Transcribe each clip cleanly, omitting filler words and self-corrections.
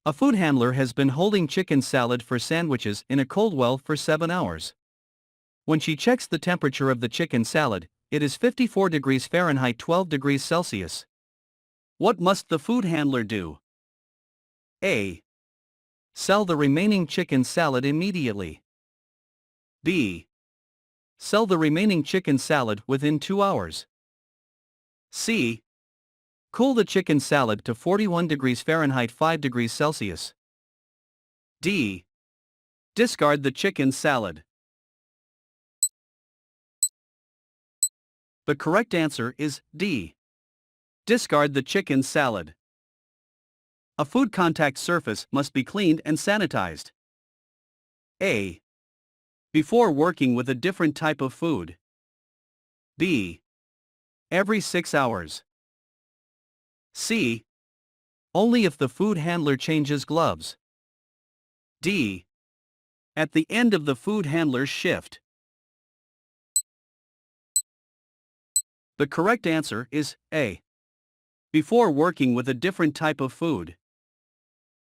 A food handler has been holding chicken salad for sandwiches in a cold well for 7 hours. When she checks the temperature of the chicken salad, it is 54 degrees Fahrenheit 12 degrees Celsius. What must the food handler do? A. Sell the remaining chicken salad immediately. B. Sell the remaining chicken salad within 2 hours. C. Cool the chicken salad to 41 degrees Fahrenheit 5 degrees Celsius. D. Discard the chicken salad. The correct answer is D. Discard the chicken salad. A food contact surface must be cleaned and sanitized. A. Before working with a different type of food. B. Every 6 hours. C. Only if the food handler changes gloves. D. At the end of the food handler's shift. The correct answer is A. Before working with a different type of food.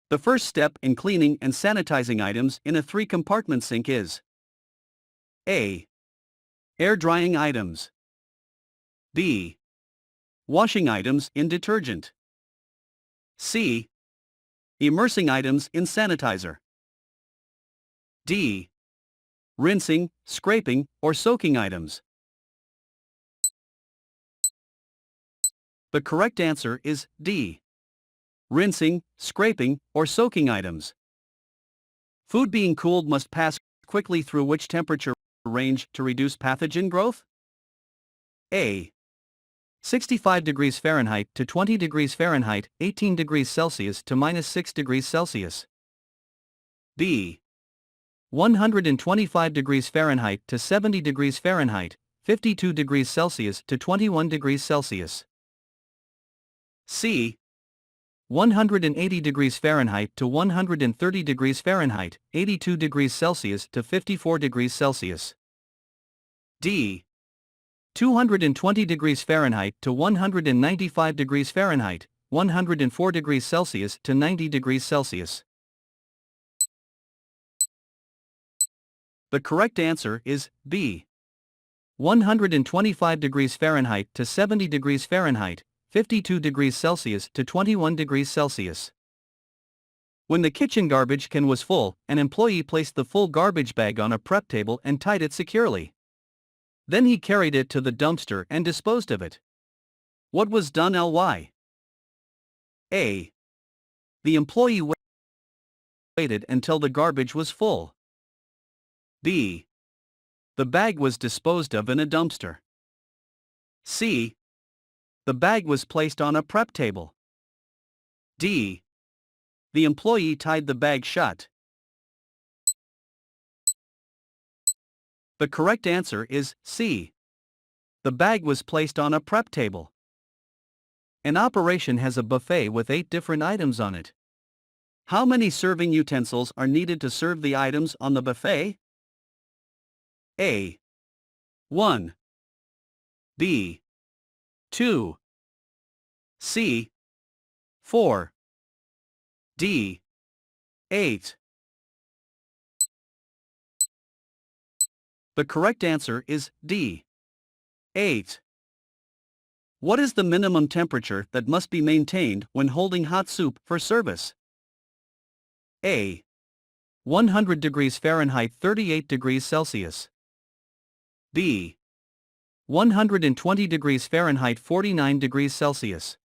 The first step in cleaning and sanitizing items in a 3-compartment sink is A. Air drying items. B. Washing items in detergent. C. Immersing items in sanitizer. D. Rinsing, scraping, or soaking items. The correct answer is D. Rinsing, scraping, or soaking items. Food being cooled must pass quickly through which temperature range to reduce pathogen growth? A. 65 degrees Fahrenheit to 20 degrees Fahrenheit, 18 degrees Celsius to -6 degrees Celsius. B. 125 degrees Fahrenheit to 70 degrees Fahrenheit, 52 degrees Celsius to 21 degrees Celsius. C. 180 degrees Fahrenheit to 130 degrees Fahrenheit, 82 degrees Celsius to 54 degrees Celsius. D. 220 degrees Fahrenheit to 195 degrees Fahrenheit, 104 degrees Celsius to 90 degrees Celsius. The correct answer is B. 125 degrees Fahrenheit to 70 degrees Fahrenheit, 52 degrees Celsius to 21 degrees Celsius. When the kitchen garbage can was full, an employee placed the full garbage bag on a prep table and tied it securely. Then he carried it to the dumpster and disposed of it. What was done? Ly? A. The employee waited until the garbage was full. B. The bag was disposed of in a dumpster. C. The bag was placed on a prep table. D. The employee tied the bag shut. The correct answer is C. The bag was placed on a prep table. An operation has a buffet with 8 different items on it. How many serving utensils are needed to serve the items on the buffet? A. 1. B. 2. C. 4. D. 8. The correct answer is D. 8. What is the minimum temperature that must be maintained when holding hot soup for service? A. 100 degrees Fahrenheit 38 degrees Celsius. B. 120 degrees Fahrenheit 49 degrees Celsius.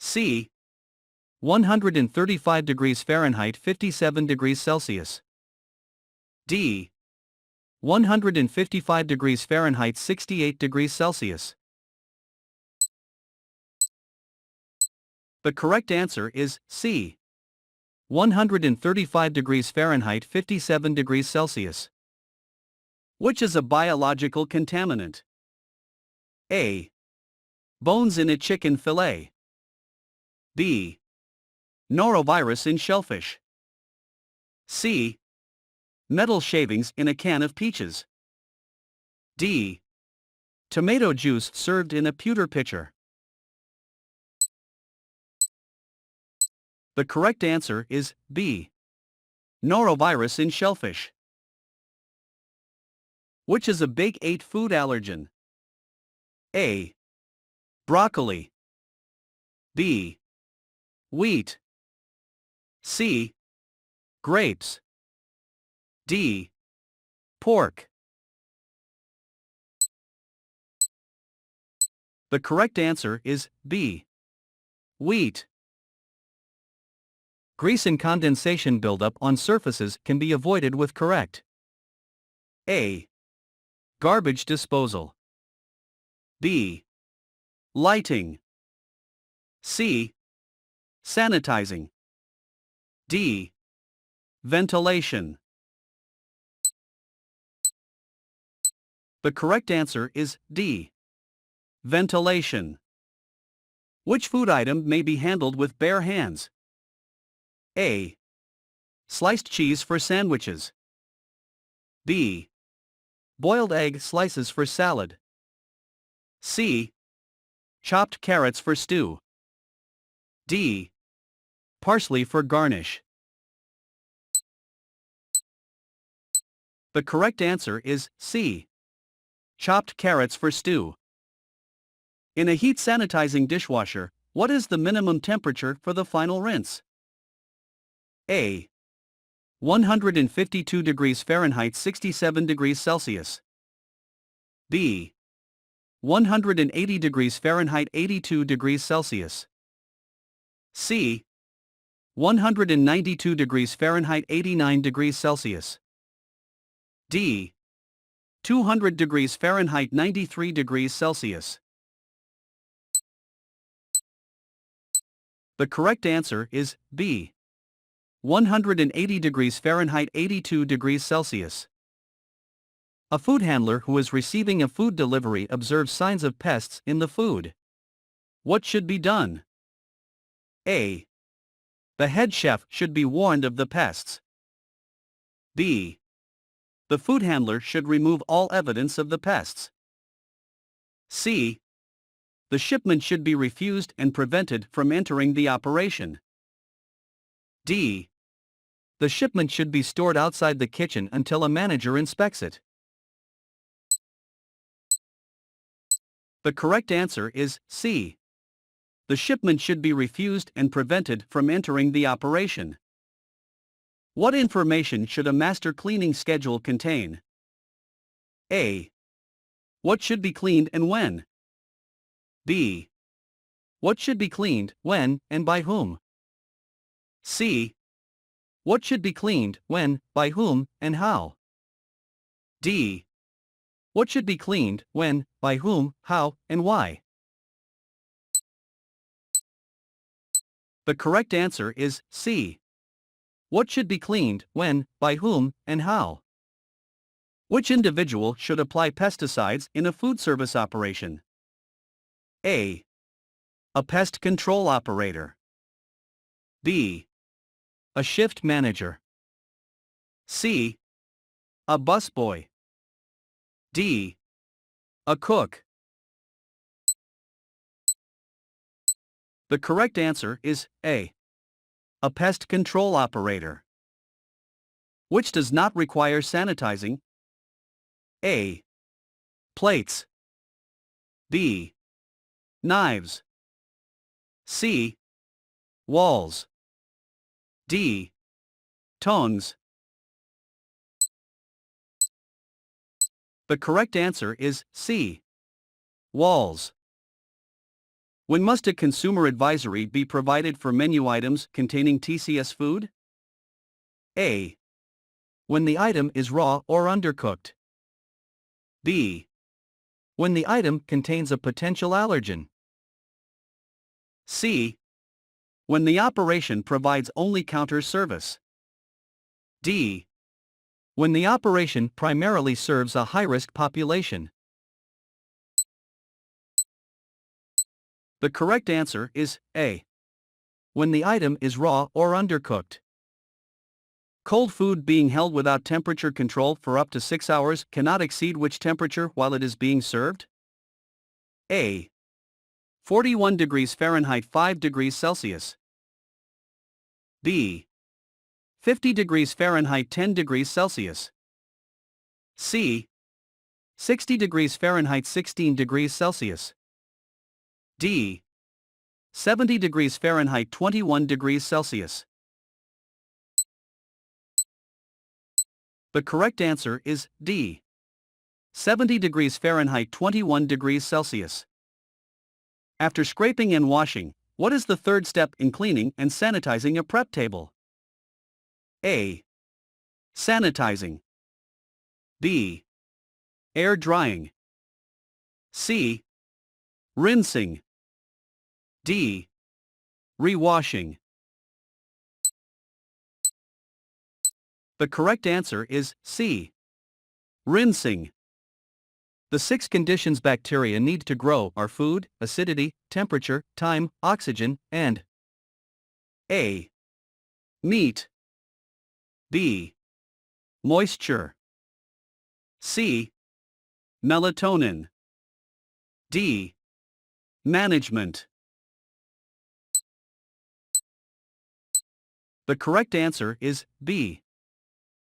C. 135 degrees Fahrenheit 57 degrees Celsius. D. 155 degrees Fahrenheit 68 degrees Celsius. The correct answer is C. 135 degrees Fahrenheit 57 degrees Celsius. Which is a biological contaminant? A. Bones in a chicken fillet. B. Norovirus in shellfish. C. Metal shavings in a can of peaches. D. Tomato juice served in a pewter pitcher. The correct answer is B. Norovirus in shellfish. Which is a big 8 food allergen? A. Broccoli. B. Wheat. C. Grapes. D. Pork. The correct answer is B. Wheat. Grease and condensation buildup on surfaces can be avoided with correct A. Garbage disposal. B. Lighting. C. Sanitizing. D. Ventilation. The correct answer is D. Ventilation. Which food item may be handled with bare hands? A. Sliced cheese for sandwiches. B. Boiled egg slices for salad. C. Chopped carrots for stew. D. Parsley for garnish. The correct answer is C. Chopped carrots for stew. In a heat sanitizing dishwasher, what is the minimum temperature for the final rinse? A. 152 degrees Fahrenheit 67 degrees Celsius. B. 180 degrees Fahrenheit 82 degrees Celsius. C. 192 degrees Fahrenheit 89 degrees Celsius. D. 200 degrees Fahrenheit 93 degrees Celsius. The correct answer is B. 180 degrees Fahrenheit 82 degrees Celsius. A food handler who is receiving a food delivery observes signs of pests in the food. What should be done? A. The head chef should be warned of the pests. B. The food handler should remove all evidence of the pests. C. The shipment should be refused and prevented from entering the operation. D. The shipment should be stored outside the kitchen until a manager inspects it. The correct answer is C. The shipment should be refused and prevented from entering the operation. What information should a master cleaning schedule contain? A. What should be cleaned and when? B. What should be cleaned, when, and by whom? C. What should be cleaned, when, by whom, and how? D. What should be cleaned, when, by whom, how, and why? The correct answer is C. What should be cleaned, when, by whom, and how? Which individual should apply pesticides in a food service operation? A. A pest control operator. B. A shift manager. C. A busboy. D. A cook. The correct answer is A. A pest control operator. Which does not require sanitizing? A. Plates. B. Knives. C. Walls. D. Tongs. The correct answer is C. Walls. When must a consumer advisory be provided for menu items containing TCS food? A. When the item is raw or undercooked. B. When the item contains a potential allergen. C. When the operation provides only counter service. D. When the operation primarily serves a high-risk population. The correct answer is A. When the item is raw or undercooked. Cold food being held without temperature control for up to 6 hours cannot exceed which temperature while it is being served? A. 41 degrees Fahrenheit 5 degrees Celsius. B. 50 degrees Fahrenheit 10 degrees Celsius. C. 60 degrees Fahrenheit 16 degrees Celsius. D. 70 degrees Fahrenheit 21 degrees Celsius. The correct answer is D. 70 degrees Fahrenheit 21 degrees Celsius. After scraping and washing, what is the third step in cleaning and sanitizing a prep table? A. Sanitizing. B. Air drying. C. Rinsing. D. Rewashing. The correct answer is C. Rinsing. The 6 conditions bacteria need to grow are food, acidity, temperature, time, oxygen, and A. Meat. B. Moisture. C. Melatonin. D. Management. The correct answer is B.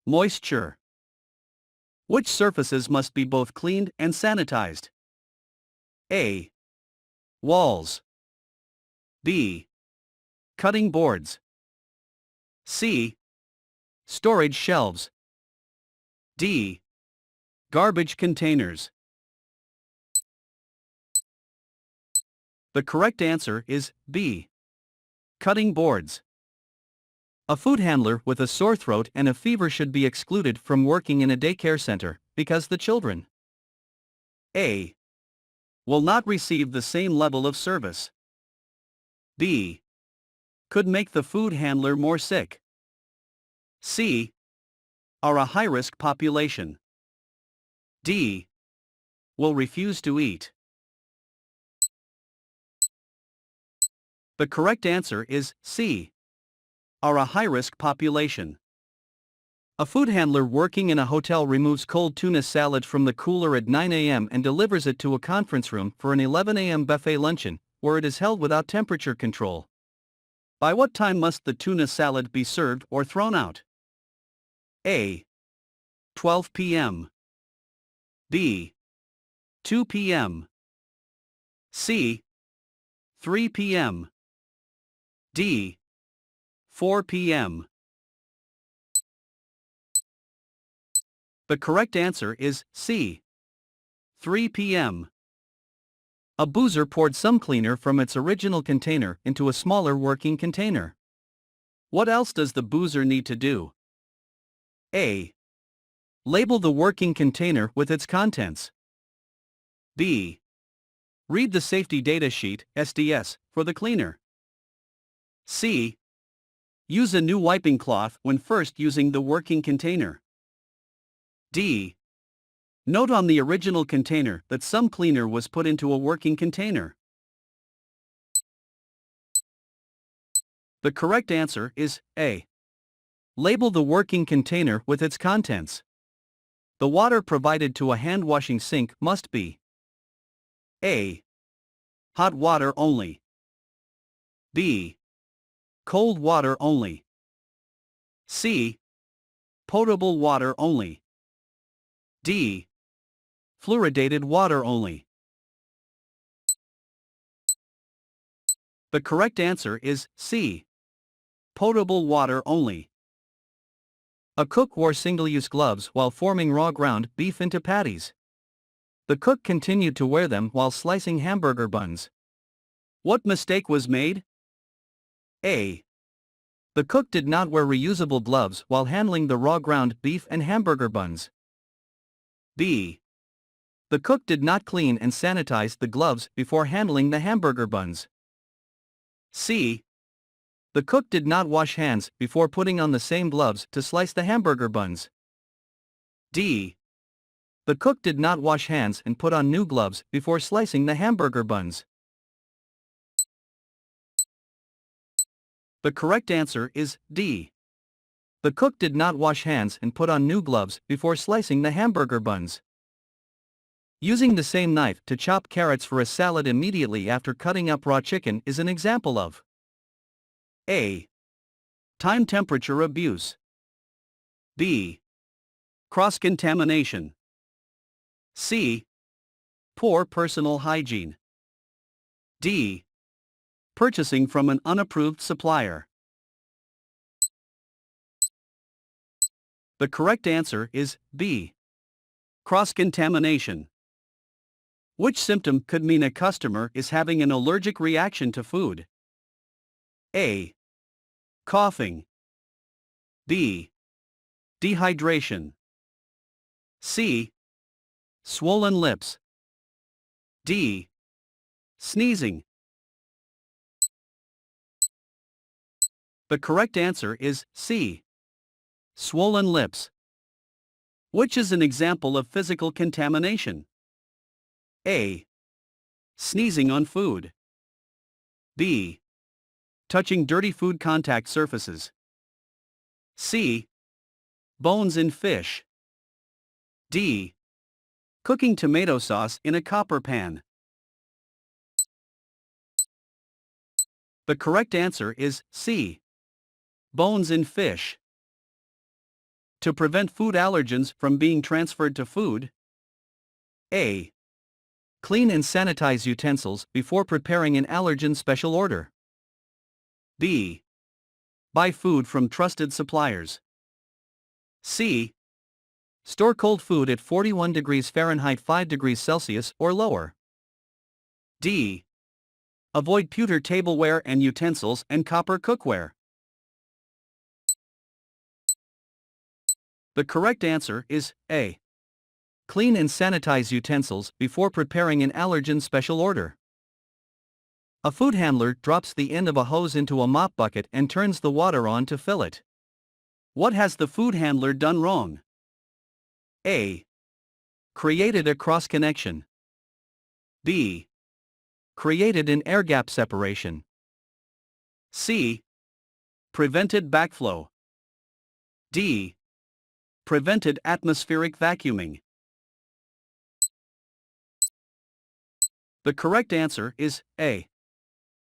Moisture. Which surfaces must be both cleaned and sanitized? A. Walls. B. Cutting boards. C. Storage shelves. D. Garbage containers. The correct answer is B. Cutting boards. A food handler with a sore throat and a fever should be excluded from working in a daycare center because the children A. Will not receive the same level of service. B. Could make the food handler more sick. C. Are a high-risk population. D. Will refuse to eat. The correct answer is C. Are a high-risk population. A food handler working in a hotel removes cold tuna salad from the cooler at 9 a.m. and delivers it to a conference room for an 11 a.m. buffet luncheon, where it is held without temperature control. By what time must the tuna salad be served or thrown out? A. 12 p.m. B. 2 p.m. C. 3 p.m. D. 4 p.m. The correct answer is C. 3 p.m. A boozer poured some cleaner from its original container into a smaller working container. What else does the boozer need to do? A. Label the working container with its contents. B. Read the safety data sheet, SDS, for the cleaner. C. Use a new wiping cloth when first using the working container. D. Note on the original container that some cleaner was put into a working container. The correct answer is A. Label the working container with its contents. The water provided to a hand-washing sink must be A. Hot water only. B. Cold water only. C. Potable water only. D. Fluoridated water only. The correct answer is C. Potable water only. A cook wore single-use gloves while forming raw ground beef into patties. The cook continued to wear them while slicing hamburger buns. What mistake was made? A. The cook did not wear reusable gloves while handling the raw ground beef and hamburger buns. B. The cook did not clean and sanitize the gloves before handling the hamburger buns. C. The cook did not wash hands before putting on the same gloves to slice the hamburger buns. D. The cook did not wash hands and put on new gloves before slicing the hamburger buns. The correct answer is D. The cook did not wash hands and put on new gloves before slicing the hamburger buns. Using the same knife to chop carrots for a salad immediately after cutting up raw chicken is an example of A. Time temperature abuse. B. Cross-contamination. C. Poor personal hygiene. D. Purchasing from an unapproved supplier. The correct answer is B. Cross-contamination. Which symptom could mean a customer is having an allergic reaction to food? A. Coughing. B. Dehydration. C. Swollen lips. D. Sneezing. The correct answer is C. Swollen lips. Which is an example of physical contamination? A. Sneezing on food. B. Touching dirty food contact surfaces. C. Bones in fish. D. Cooking tomato sauce in a copper pan. The correct answer is C. Bones in fish. To prevent food allergens from being transferred to food. A. Clean and sanitize utensils before preparing an allergen special order. B. Buy food from trusted suppliers. C. Store cold food at 41 degrees Fahrenheit 5 degrees Celsius or lower. D. Avoid pewter tableware and utensils and copper cookware. The correct answer is A. Clean and sanitize utensils before preparing an allergen special order. A food handler drops the end of a hose into a mop bucket and turns the water on to fill it. What has the food handler done wrong? A. Created a cross connection. B. Created an air gap separation. C. Prevented backflow. D. Prevented atmospheric vacuuming. The correct answer is A.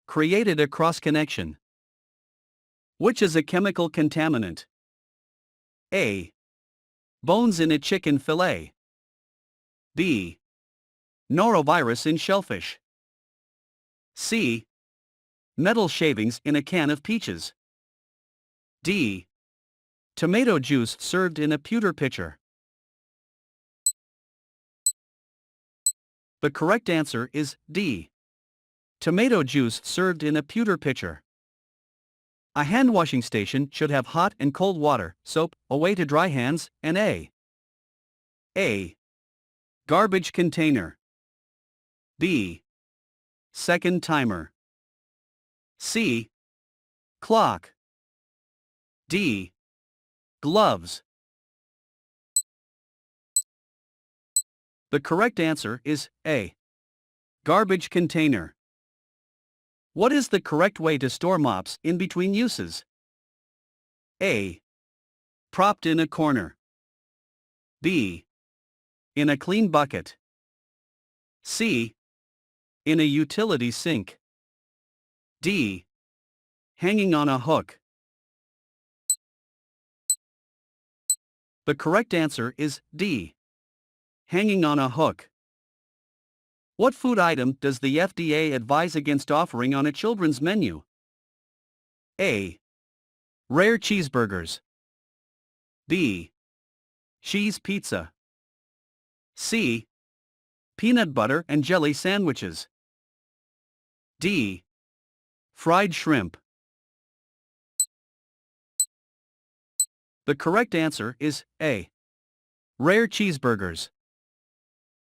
Created a cross connection. Which is a chemical contaminant? A. Bones in a chicken fillet. B. Norovirus in shellfish. C. Metal shavings in a can of peaches. D. Tomato juice served in a pewter pitcher. The correct answer is D. Tomato juice served in a pewter pitcher. A hand washing station should have hot and cold water, soap, a way to dry hands, and A. Garbage container. B. Second timer. C. Clock. D. Gloves. The correct answer is A. Garbage container. What is the correct way to store mops in between uses? A. Propped in a corner. B. In a clean bucket. C. In a utility sink. D. Hanging on a hook. The correct answer is D. Hanging on a hook. What food item does the FDA advise against offering on a children's menu? A. Rare cheeseburgers. B. Cheese pizza. C. Peanut butter and jelly sandwiches. D. Fried shrimp. The correct answer is A. Rare cheeseburgers.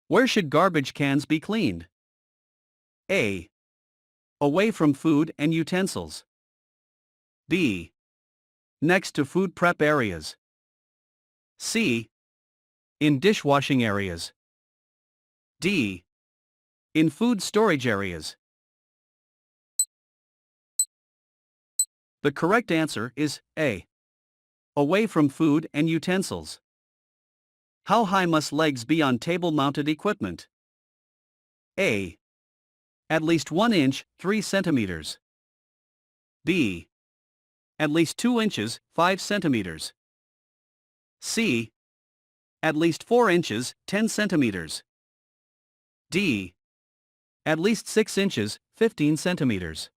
Where should garbage cans be cleaned? A. Away from food and utensils. B. Next to food prep areas. C. In dishwashing areas. D. In food storage areas. The correct answer is A. Away from food and utensils. How high must legs be on table-mounted equipment? A. At least 1 inch, 3 centimeters. B. At least 2 inches, 5 centimeters. C. At least 4 inches, 10 centimeters. D. At least 6 inches, 15 centimeters.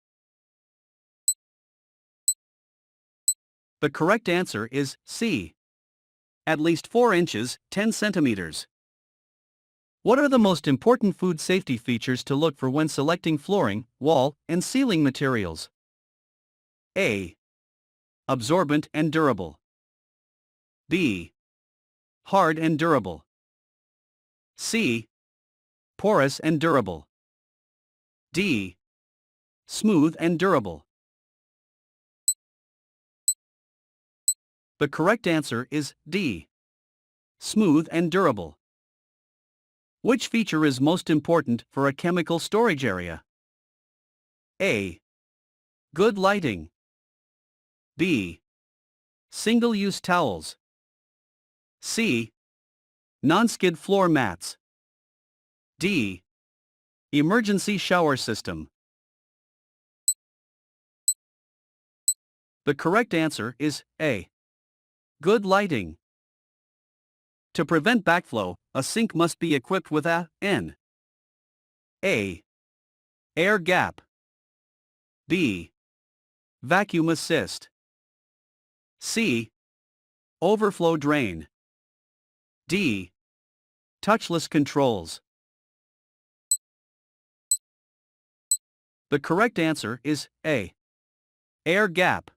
The correct answer is C. At least 4 inches, 10 centimeters. What are the most important food safety features to look for when selecting flooring, wall, and ceiling materials? A. Absorbent and durable. B. Hard and durable. C. Porous and durable. D. Smooth and durable. The correct answer is D. Smooth and durable. Which feature is most important for a chemical storage area? A. Good lighting. B. Single-use towels. C. Non-skid floor mats. D. Emergency shower system. The correct answer is A. Good lighting. To prevent backflow, a sink must be equipped with a N. A. Air gap. B. Vacuum assist. C. Overflow drain. D. Touchless controls. The correct answer is A. Air gap.